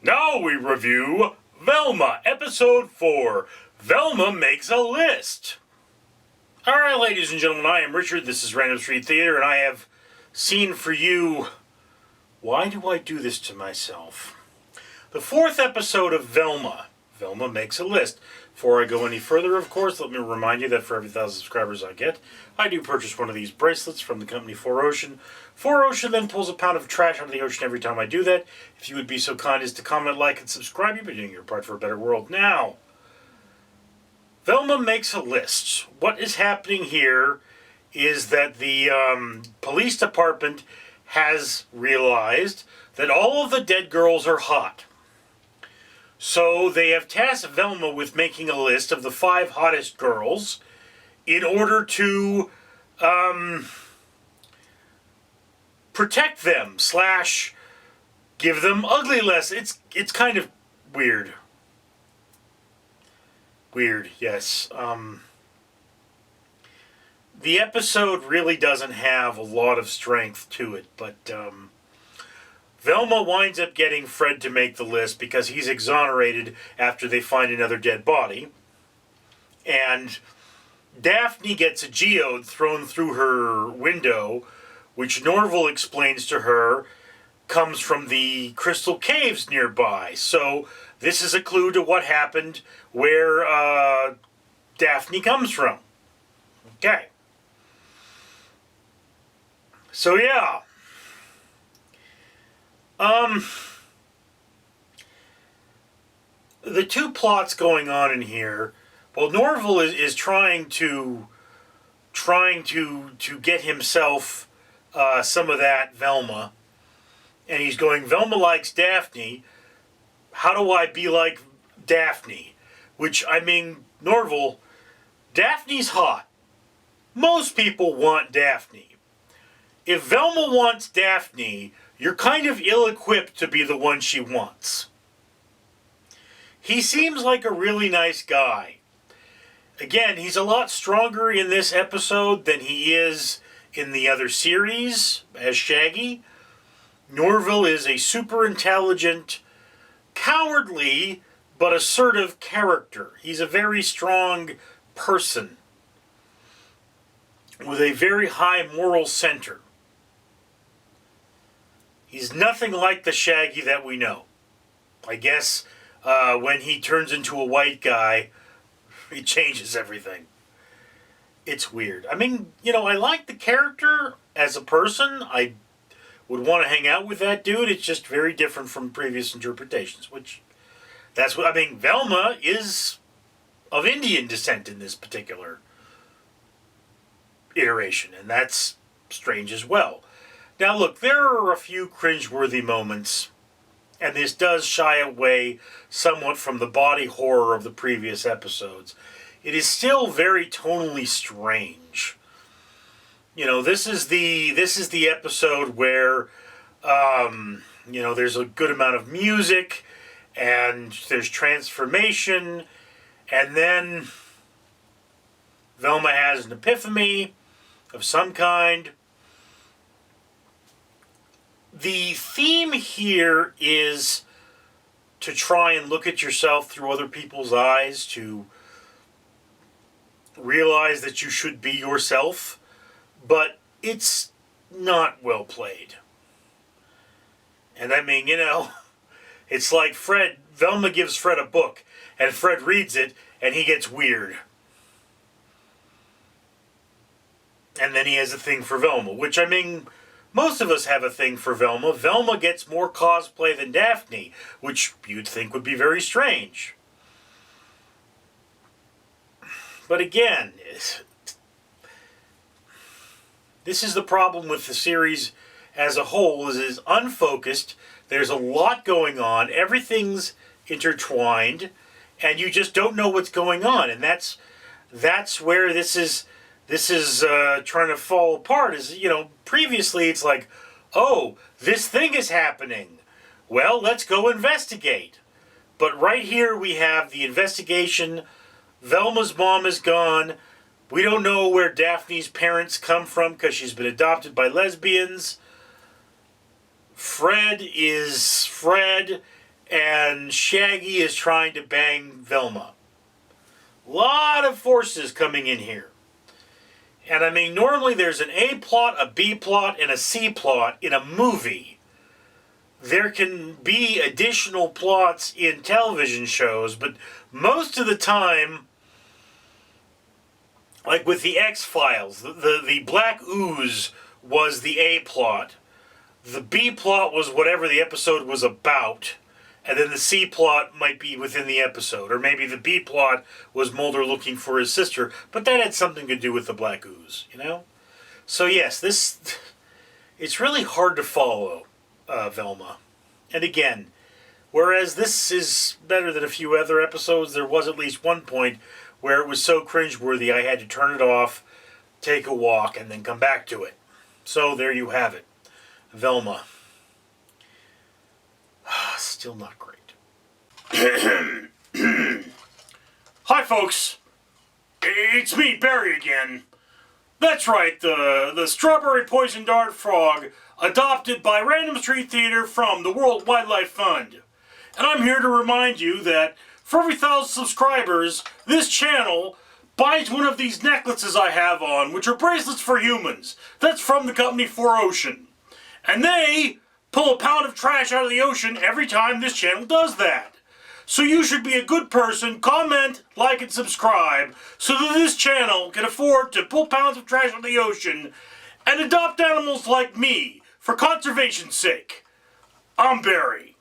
Now we review Velma, Episode 4, Velma Makes a List. Alright, ladies and gentlemen, I am Richard, this is Random Street Theater, and I have seen for you... Why do I do this to myself? The 4th episode of Velma, Velma Makes a List. Before I go any further, of course, let me remind you that for every 1,000 subscribers I get, I do purchase one of these bracelets from the company 4Ocean. 4Ocean then pulls a pound of trash out of the ocean every time I do that. If you would be so kind as to comment, like, and subscribe, you'll be doing your part for a better world. Now, Velma Makes a List. What is happening here is that the police department has realized that all of the dead girls are hot. So they have tasked Velma with making a list of the 5 hottest girls in order to protect them / give them ugly lists. It's kind of weird. Weird, yes. The episode really doesn't have a lot of strength to it, but Velma winds up getting Fred to make the list because he's exonerated after they find another dead body. And Daphne gets a geode thrown through her window, which Norval explains to her comes from the crystal caves nearby. So this is a clue to what happened where Daphne comes from. Okay. So yeah. The two plots going on in here. Well, Norval is trying to get himself some of that Velma, and he's going, Velma likes Daphne. How do I be like Daphne? Which, I mean, Norval, Daphne's hot. Most people want Daphne. If Velma wants Daphne, you're kind of ill-equipped to be the one she wants. He seems like a really nice guy. Again, he's a lot stronger in this episode than he is in the other series as Shaggy. Norval is a super intelligent, cowardly, but assertive character. He's a very strong person with a very high moral center. He's nothing like the Shaggy that we know. I guess when he turns into a white guy, he changes everything. It's weird. I mean, you know, I like the character as a person. I would want to hang out with that dude. It's just very different from previous interpretations, which, that's what, I mean, Velma is of Indian descent in this particular iteration, and that's strange as well. Now look, there are a few cringeworthy moments, and this does shy away somewhat from the body horror of the previous episodes. It is still very tonally strange. You know, this is the episode where you know, there's a good amount of music and there's transformation, and then Velma has an epiphany of some kind. The theme here is to try and look at yourself through other people's eyes, to realize that you should be yourself, but it's not well played. And I mean, you know, it's like Velma gives Fred a book, and Fred reads it, and he gets weird. And then he has a thing for Velma, which, I mean, most of us have a thing for Velma. Velma gets more cosplay than Daphne, which you'd think would be very strange. But again, this is the problem with the series as a whole, is it is unfocused. There's a lot going on. Everything's intertwined, and you just don't know what's going on. And that's where this is trying to fall apart. Is, you know, previously it's like, oh, this thing is happening. Well, let's go investigate. But right here we have the investigation. Velma's mom is gone. We don't know where Daphne's parents come from because she's been adopted by lesbians. Fred is Fred, and Shaggy is trying to bang Velma. A lot of forces coming in here. And I mean, normally there's an A plot, a B plot, and a C plot in a movie. There can be additional plots in television shows, but most of the time, like with the X-Files, the Black Ooze was the A plot. The B plot was whatever the episode was about. And then the C plot might be within the episode. Or maybe the B plot was Mulder looking for his sister. But that had something to do with the Black Ooze, you know? So yes, it's really hard to follow Velma. And again, whereas this is better than a few other episodes, there was at least one point where it was so cringeworthy I had to turn it off, take a walk, and then come back to it. So there you have it. Velma. Still not great. Hi folks, it's me, Barry again. That's right, the strawberry poison dart frog adopted by Random Street Theater from the World Wildlife Fund. And I'm here to remind you that for every 1,000 subscribers, this channel buys one of these necklaces I have on, which are bracelets for humans. That's from the company 4Ocean. And they pull a pound of trash out of the ocean every time this channel does that. So you should be a good person, comment, like, and subscribe, so that this channel can afford to pull pounds of trash out of the ocean and adopt animals like me for conservation's sake. I'm Barry.